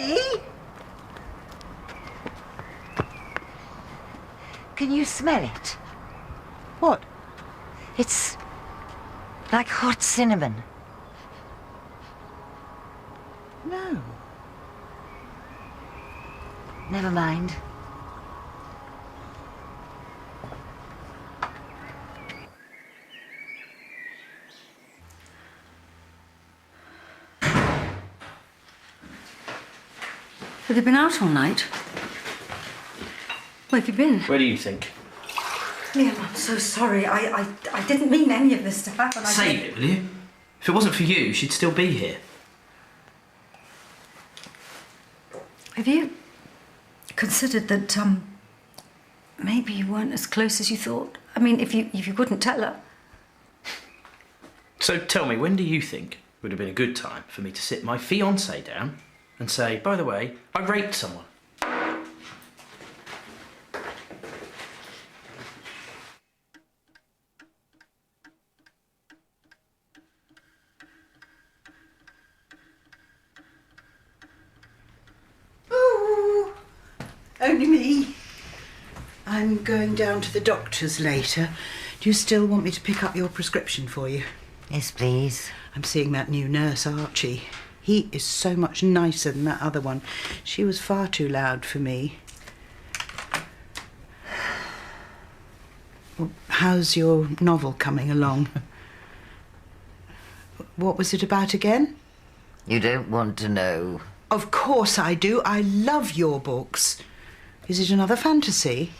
Mummy! Can you smell it? What? It's like hot cinnamon. No. Never mind. Have you been out all night? Where have you been? Where do you think? Liam, I'm so sorry. I didn't mean any of this to happen. Save it, will you? If it wasn't for you, she'd still be here. Have you considered that, maybe you weren't as close as you thought? I mean, if you couldn't tell her. So tell me, when do you think would have been a good time for me to sit my fiancée down and say, by the way, I raped someone? Only me. I'm going down to the doctor's later. Do you still want me to pick up your prescription for you? Yes, please. I'm seeing that new nurse, Archie. He is so much nicer than that other one. She was far too loud for me. Well, how's your novel coming along? What was it about again? You don't want to know. Of course I do. I love your books. Is it another fantasy?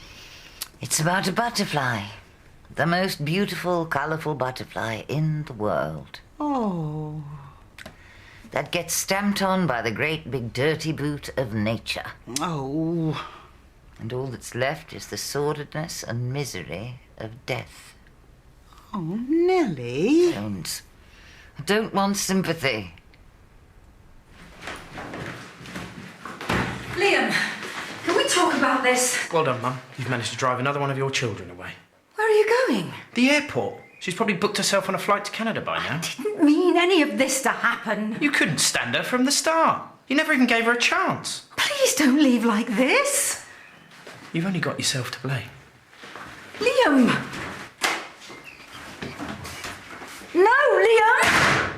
It's about a butterfly. The most beautiful, colourful butterfly in the world. Oh. That gets stamped on by the great big dirty boot of nature. Oh. And all that's left is the sordidness and misery of death. Oh, Nellie. I don't want sympathy. Liam, can we talk about this? Well done, Mum. You've managed to drive another one of your children away. Where are you going? The airport. She's probably booked herself on a flight to Canada by now. I didn't mean any of this to happen. You couldn't stand her from the start. You never even gave her a chance. Please don't leave like this. You've only got yourself to blame. Liam! No, Liam!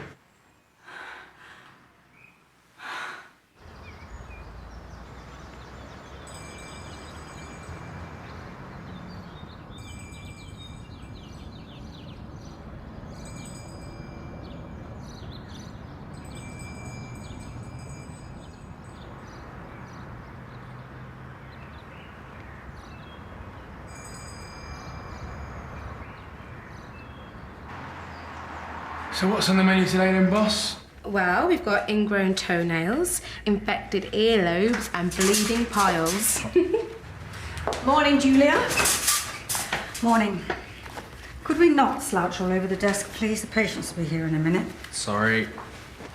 So what's on the menu today then, boss? Well, we've got ingrown toenails, infected earlobes and bleeding piles. Morning, Julia. Morning. Could we not slouch all over the desk, please? The patients will be here in a minute. Sorry.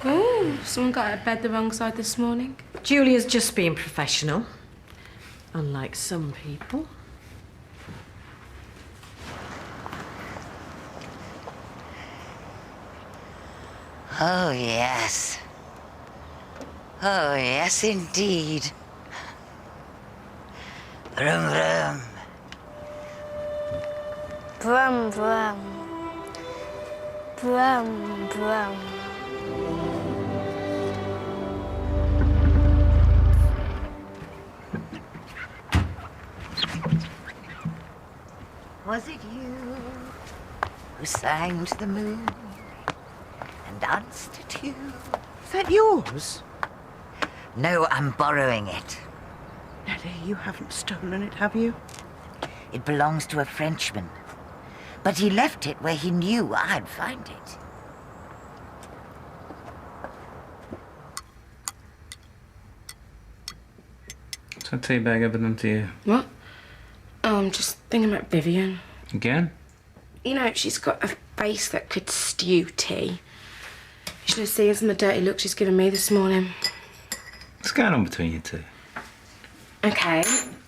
Oh, someone got out of bed the wrong side this morning. Julia's just being professional, unlike some people. Oh, yes. Oh, yes, indeed. Vroom, vroom. Brum, brum. Brum, brum. Was it you who sang to the moon and danced to tune? Is that yours? No, I'm borrowing it. Nellie, you haven't stolen it, have you? It belongs to a Frenchman. But he left it where he knew I'd find it. What's that tea bag ever done to you? What? Oh, I'm just thinking about Vivian. Again? You know, she's got a face that could stew tea. You should have seen some of the dirty looks she's given me this morning. What's going on between you two? Okay,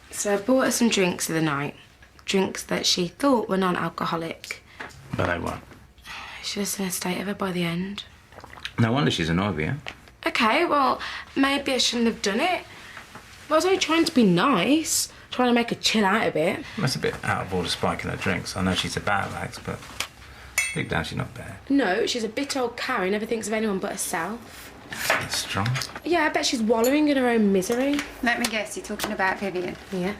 so I bought her some drinks the other night. Drinks that she thought were non-alcoholic. But they weren't. I should have seen a state of her by the end. No wonder she's annoyed with you. OK, well, maybe I shouldn't have done it. I was only trying to be nice, trying to make her chill out a bit. That's a bit out of order spiking her drinks. I know she's a battle axe, but deep down she's not bad. No, she's a bit old Carrie, never thinks of anyone but herself. That's strong. Yeah, I bet she's wallowing in her own misery. Let me guess, you're talking about Vivian. Yeah.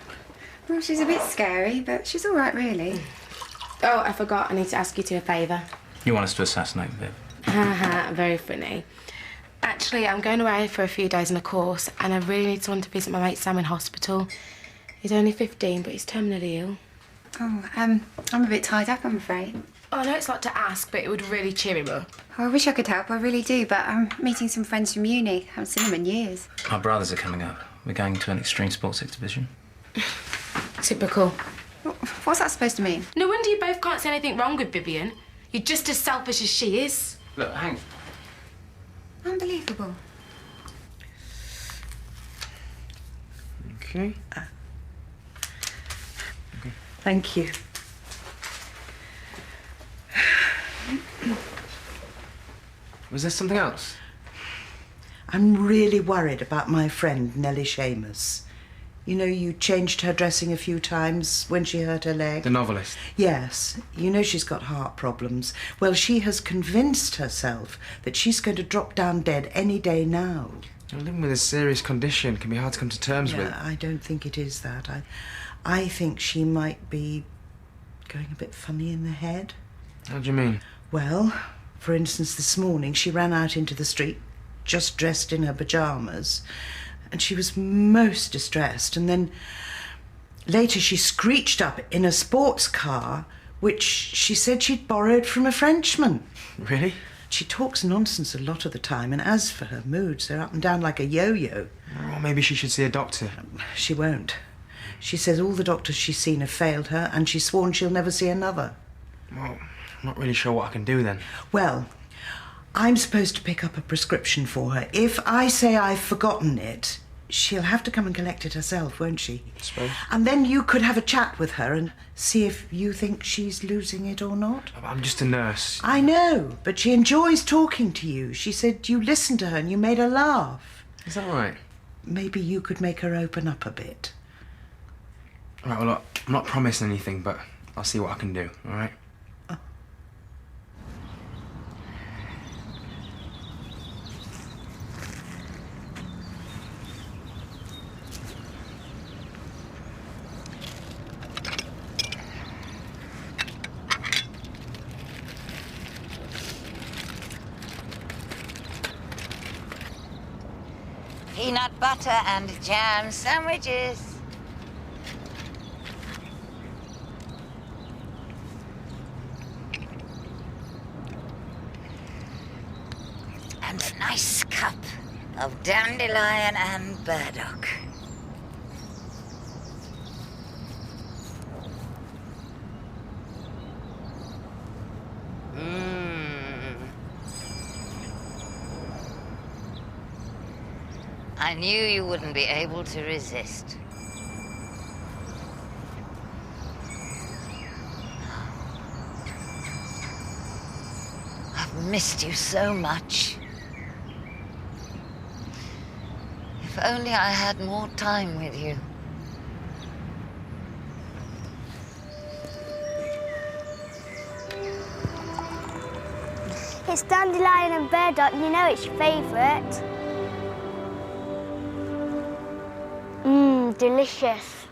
Well, she's a bit scary, but she's all right, really. Oh, I forgot. I need to ask you a favour. You want us to assassinate Viv? Haha, very funny. Actually, I'm going away for a few days on a course, and I really need someone to visit my mate Sam in hospital. He's only 15, but he's terminally ill. Oh, I'm a bit tied up, I'm afraid. Oh, I know it's a lot to ask, but it would really cheer him up. Oh, I wish I could help, I really do, but I'm meeting some friends from uni. I haven't seen them in years. Our brothers are coming up. We're going to an extreme sports exhibition. Typical. What's that supposed to mean? No wonder you both can't see anything wrong with Vivian. You're just as selfish as she is. Look, hang. Unbelievable. Okay. Thank you. Was there something else? I'm really worried about my friend Nellie Seamus. You know, you changed her dressing a few times when she hurt her leg. The novelist? Yes. You know she's got heart problems. Well, she has convinced herself that she's going to drop down dead any day now. Living with a serious condition can be hard to come to terms with. I don't think it is that. I think she might be going a bit funny in the head. How do you mean? Well, for instance, this morning she ran out into the street just dressed in her pyjamas, and she was most distressed. And then later she screeched up in a sports car, which she said she'd borrowed from a Frenchman. Really? She talks nonsense a lot of the time, and as for her moods, they're up and down like a yo-yo. Well, maybe she should see a doctor. She won't. She says all the doctors she's seen have failed her, and she's sworn she'll never see another. Well, I'm not really sure what I can do then. Well, I'm supposed to pick up a prescription for her. If I say I've forgotten it, she'll have to come and collect it herself, won't she? I suppose. And then you could have a chat with her and see if you think she's losing it or not. I'm just a nurse. I know, but she enjoys talking to you. She said you listened to her and you made her laugh. Is that right? Maybe you could make her open up a bit. All right, well, look, I'm not promising anything, but I'll see what I can do, all right? Peanut butter and jam sandwiches. And a nice cup of dandelion and burdock. I knew you wouldn't be able to resist. I've missed you so much. If only I had more time with you. It's dandelion and burdock. You know it's your favourite. Delicious.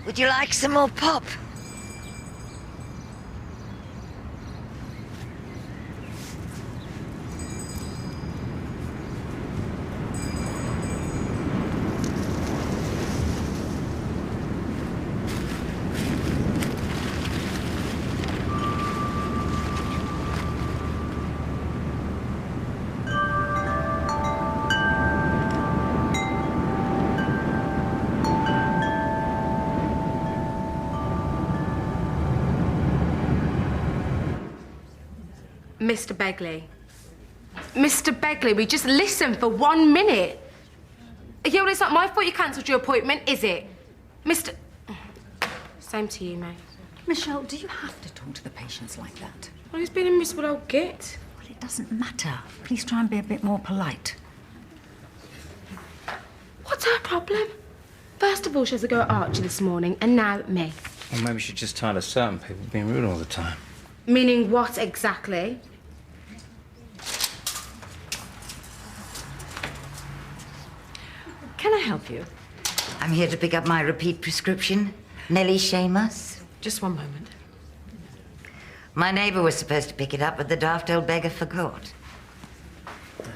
Would you like some more pop? Mr. Begley. Mr. Begley, we just listened for 1 minute. Yeah, well, it's not my fault you cancelled your appointment, is it? Mr... Same to you, mate. Michelle, do you have to talk to the patients like that? Well, he's been a miserable old git. Well, it doesn't matter. Please try and be a bit more polite. What's her problem? First of all, she has to go at Archie this morning, and now at me. Well, maybe she's just tired of certain people being rude all the time. Meaning what exactly? Can I help you? I'm here to pick up my repeat prescription. Nellie Shamus. Just one moment. My neighbour was supposed to pick it up, but the daft old beggar forgot.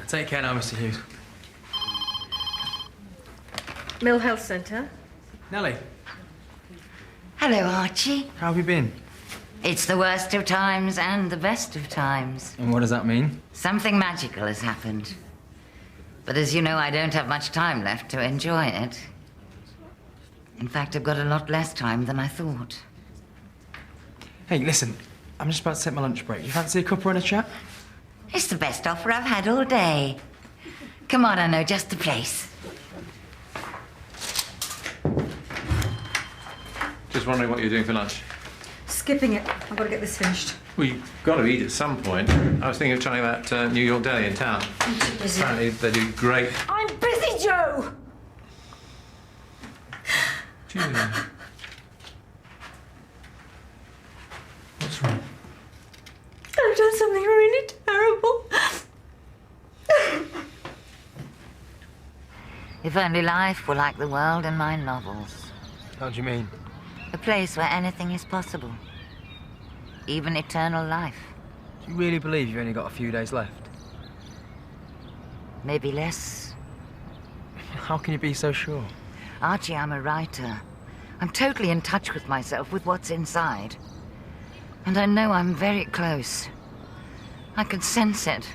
Take care now, Mr. Hughes. Mill Health Centre. Nellie, Hello, Archie. how have you been? It's the worst of times and the best of times. And what does that mean? Something magical has happened. But as you know, I don't have much time left to enjoy it. In fact, I've got a lot less time than I thought. Hey, listen, I'm just about to take my lunch break. You fancy a cuppa and a chat? It's the best offer I've had all day. Come on, I know just the place. Just wondering what you're doing for lunch. Skipping it. I've got to get this finished. Well, you've got to eat at some point. I was thinking of trying that New York deli in town. I'm too busy. Apparently, they do great. I'm busy, Joe! Julia. What's wrong? I've done something really terrible. If only life were like the world in my novels. How do you mean? A place where anything is possible. Even eternal life. Do you really believe you've only got a few days left? Maybe less. How can you be so sure? Archie, I'm a writer. I'm totally in touch with myself, with what's inside. And I know I'm very close. I can sense it.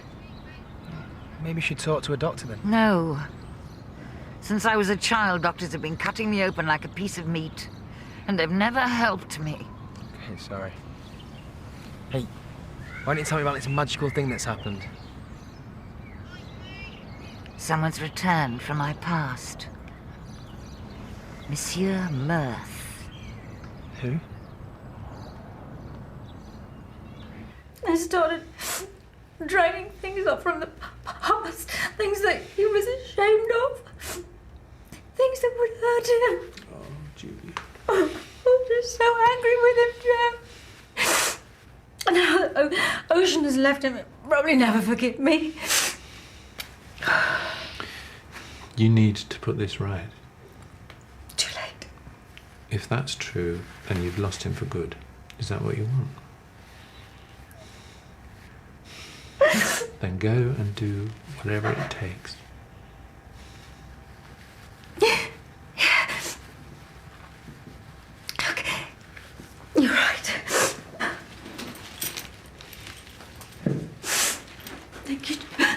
Maybe you should talk to a doctor then. No. Since I was a child, doctors have been cutting me open like a piece of meat. And they've never helped me. Okay, sorry. Hey, why don't you tell me about this magical thing that's happened? Someone's returned from my past. Monsieur Mirth. Who? I started dragging things up from the past, things that he was ashamed of, things that would hurt him. Oh, Julie. I'm just so angry with him, Jem. And now that Ocean has left him, he'll probably never forgive me. You need to put this right. Too late. If that's true, then you've lost him for good. Is that what you want? Then go and do whatever it takes. Okay. You're right.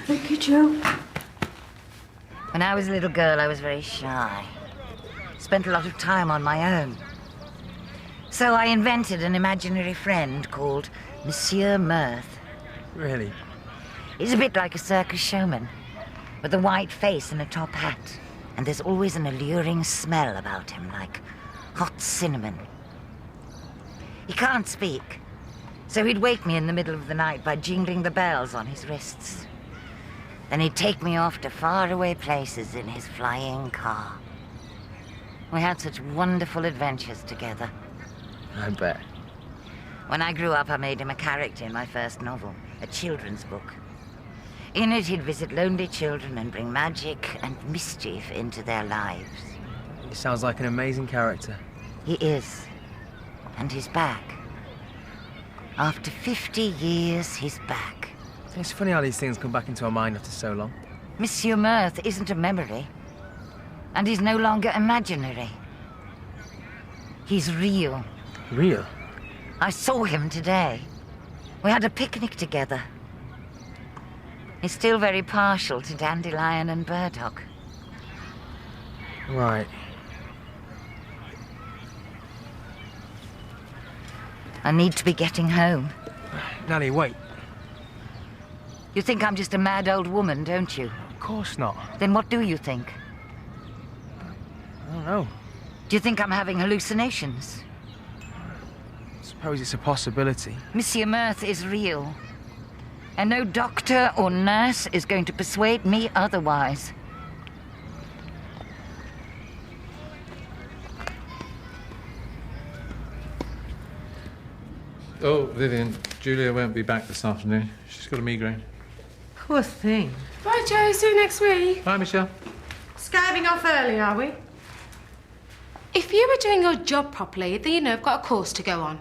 Thank you, Joe. When I was a little girl, I was very shy. Spent a lot of time on my own. So I invented an imaginary friend called Monsieur Mirth. Really? He's a bit like a circus showman, with a white face and a top hat. And there's always an alluring smell about him, like hot cinnamon. He can't speak, so he'd wake me in the middle of the night by jingling the bells on his wrists. Then he'd take me off to faraway places in his flying car. We had such wonderful adventures together. I bet. When I grew up, I made him a character in my first novel, a children's book. In it, he'd visit lonely children and bring magic and mischief into their lives. He sounds like an amazing character. He is. And he's back. After 50 years, he's back. It's funny how these things come back into our mind after so long. Monsieur Mirth isn't a memory. And he's no longer imaginary. He's real. Real? I saw him today. We had a picnic together. He's still very partial to dandelion and burdock. Right. I need to be getting home. Nanny, wait. You think I'm just a mad old woman, don't you? Of course not. Then what do you think? I don't know. Do you think I'm having hallucinations? Suppose it's a possibility. Monsieur Mirth is real. And no doctor or nurse is going to persuade me otherwise. Oh, Vivian, Julia won't be back this afternoon. She's got a migraine. Poor thing. Bye, Joe. See you next week. Bye, Michelle. Skiving off early, are we? If you were doing your job properly, then you know I've got a course to go on.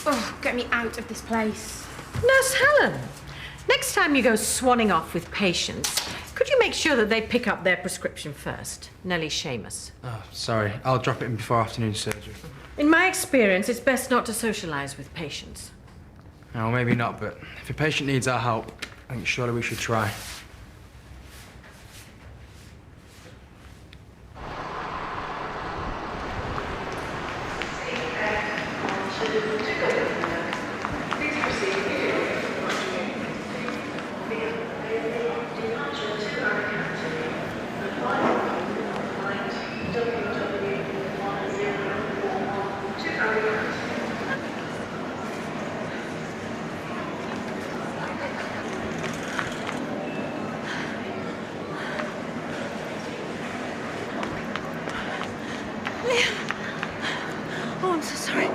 Oh, get me out of this place. Nurse Helen, next time you go swanning off with patients, could you make sure that they pick up their prescription first? Nellie Seamus. Oh, sorry. I'll drop it in before afternoon surgery. In my experience, it's best not to socialise with patients. No, maybe not, but if a patient needs our help, I think surely we should try. Oh, I'm so sorry.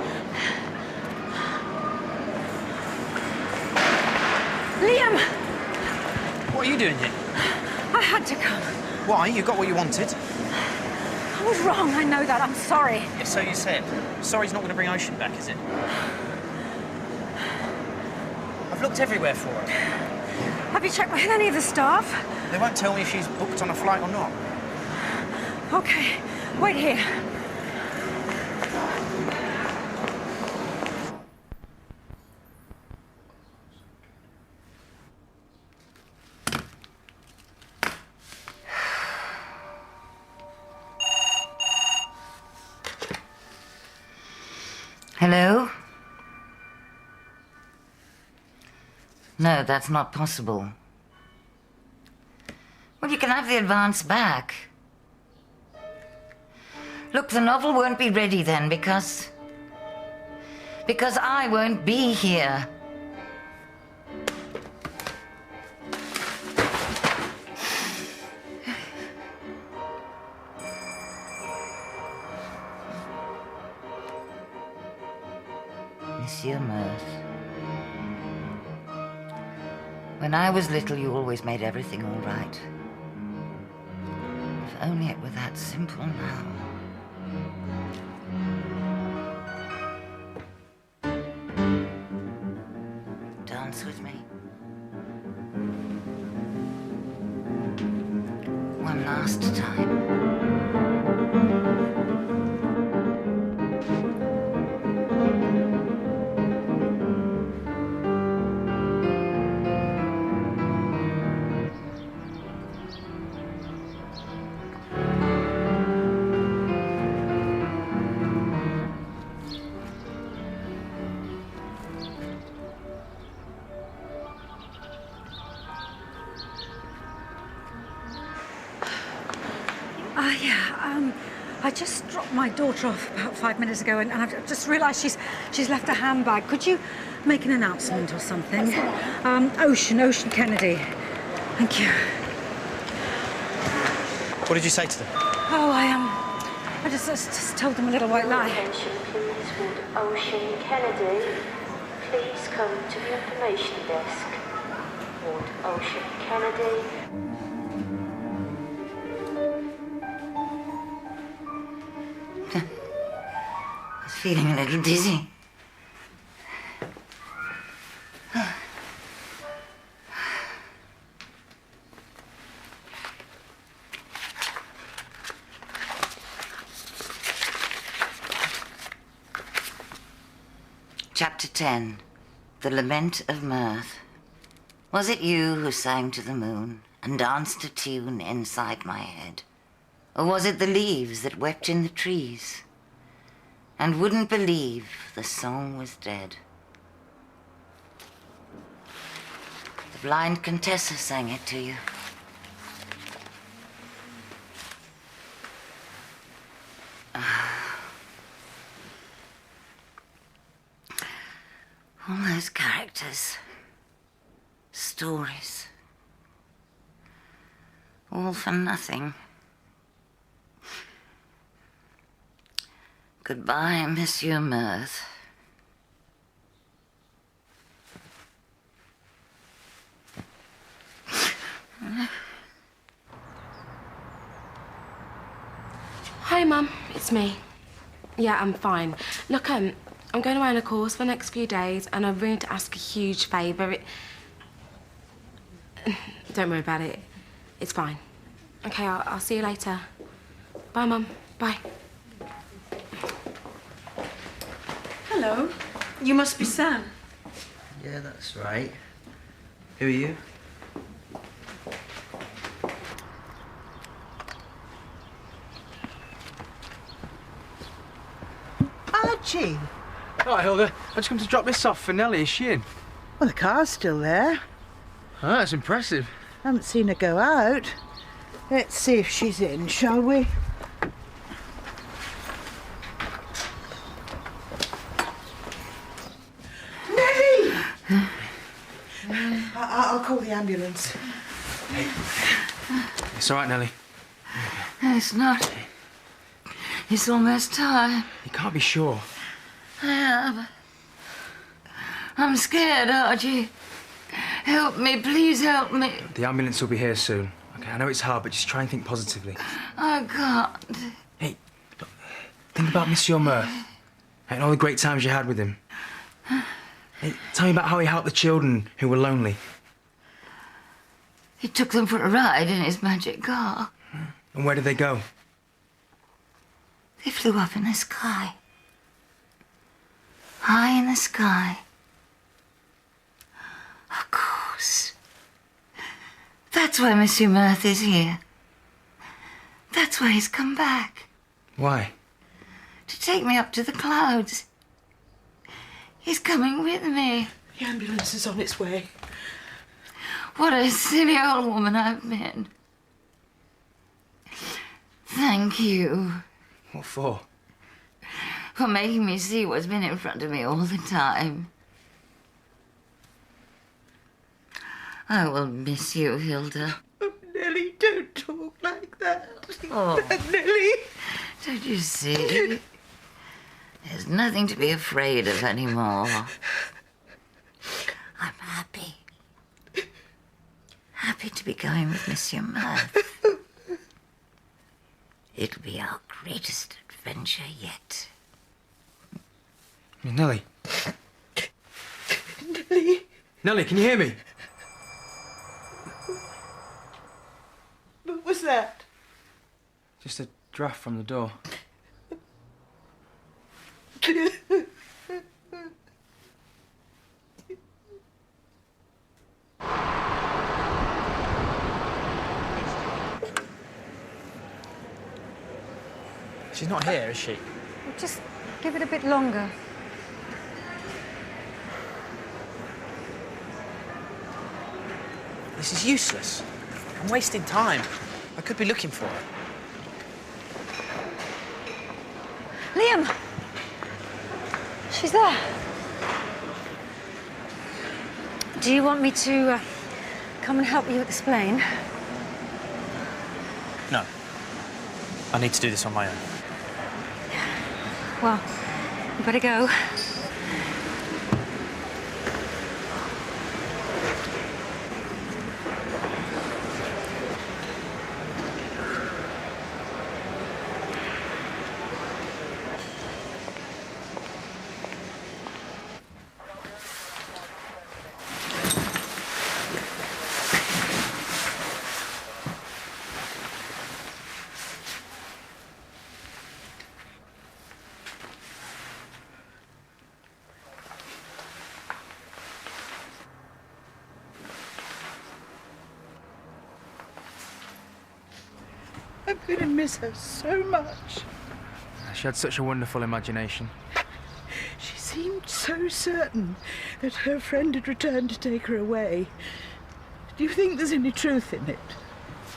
Liam! What are you doing here? I had to come. Why? You got what you wanted? I was wrong, I know that. I'm sorry. Yeah, so you said. Sorry's not going to bring Ocean back, is it? I've looked everywhere for her. Have you checked with any of the staff? They won't tell me if she's booked on a flight or not. Okay, wait here. Hello? No, that's not possible. Well, you can have the advance back. Look, the novel won't be ready then because I won't be here. Monsieur Mirth. When I was little, you always made everything all right. If only it were that simple now. Dance with me. One last time. I just dropped my daughter off about 5 minutes ago and I've just realised she's left a handbag. Could you make an announcement or something? Ocean Kennedy. Thank you. What did you say to them? Oh, I just told them a little white lie. Attention, please. Would Ocean Kennedy please come to the information desk? Would Ocean Kennedy? I was feeling a little dizzy. Chapter 10. The Lament of Mirth. Was it you who sang to the moon and danced a tune inside my head? Or was it the leaves that wept in the trees and wouldn't believe the song was dead? The blind Contessa sang it to you. All those characters, stories, all for nothing. Goodbye, Monsieur Mirth. Hi, Mum. It's me. Yeah, I'm fine. Look, I'm going away on a course for the next few days, and I really need to ask a huge favour. Don't worry about it. It's fine. Okay, I'll see you later. Bye, Mum. Bye. Hello. You must be Sam. Yeah, that's right. Who are you? Archie. Hi, Hilda. I just come to drop this off for Nellie. Is she in? Well, the car's still there. Oh, that's impressive. I haven't seen her go out. Let's see if she's in, shall we? Nellie! I'll call the ambulance. It's all right, Nellie. It's not. It's almost time. You can't be sure. I am. I'm scared, Archie. Help me, please help me. The ambulance will be here soon. Okay, I know it's hard, but just try and think positively. I can't. Hey, look, think about Monsieur Mirth and all the great times you had with him. Hey, tell me about how he helped the children who were lonely. He took them for a ride in his magic car. And where did they go? They flew up in the sky. High in the sky. Of course. That's why Monsieur Mirth is here. That's why he's come back. Why? To take me up to the clouds. He's coming with me. The ambulance is on its way. What a silly old woman I've been. Thank you. What for? For making me see what's been in front of me all the time. I will miss you, Hilda. Oh, Nellie, don't talk like that. Oh. Nellie. Don't you see? There's nothing to be afraid of anymore. I'm happy. Happy to be going with Monsieur Mirth. It'll be our greatest adventure yet. Nellie. Nellie. Nellie, can you hear me? What was that? Just a draft from the door. She's not here, is she? Well, just give it a bit longer. This is useless. I'm wasting time. I could be looking for her. Liam! She's there. Do you want me to come and help you explain? No. I need to do this on my own. Well, you better go. I'm going to miss her so much. She had such a wonderful imagination. She seemed so certain that her friend had returned to take her away. Do you think there's any truth in it?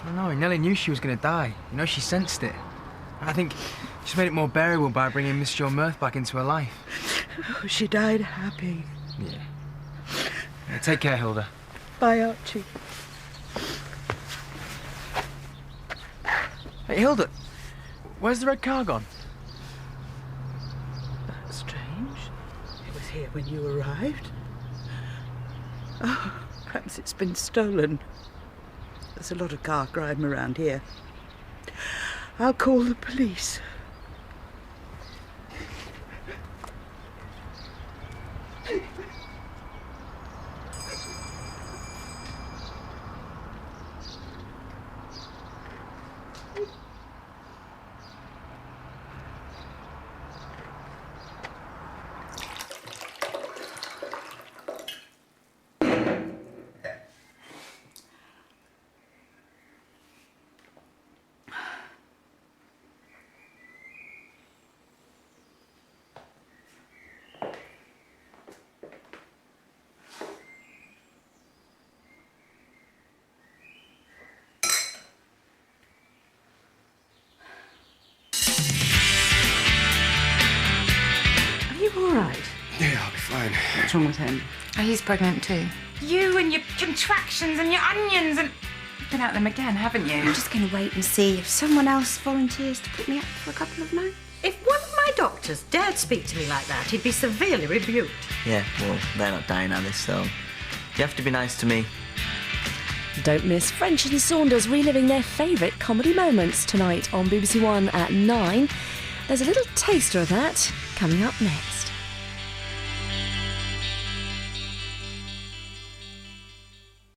I don't know. Nellie knew she was going to die. You know, she sensed it. I think she's made it more bearable by bringing Monsieur Mirth back into her life. Oh, she died happy. Yeah. Take care, Hilda. Bye, Archie. Hey, Hilda, where's the red car gone? That's strange. It was here when you arrived. Oh, perhaps it's been stolen. There's a lot of car crime around here. I'll call the police. All right. Yeah, I'll be fine. What's wrong with him? Oh, he's pregnant too. You and your contractions and your onions and... You've been at them again, haven't you? I'm just going to wait and see if someone else volunteers to put me up for a couple of nights. If one of my doctors dared speak to me like that, he'd be severely rebuked. Yeah, well, they're not dying, are they, so... You have to be nice to me. Don't miss French and Saunders reliving their favourite comedy moments tonight on BBC1 at 9. There's a little taster of that coming up next.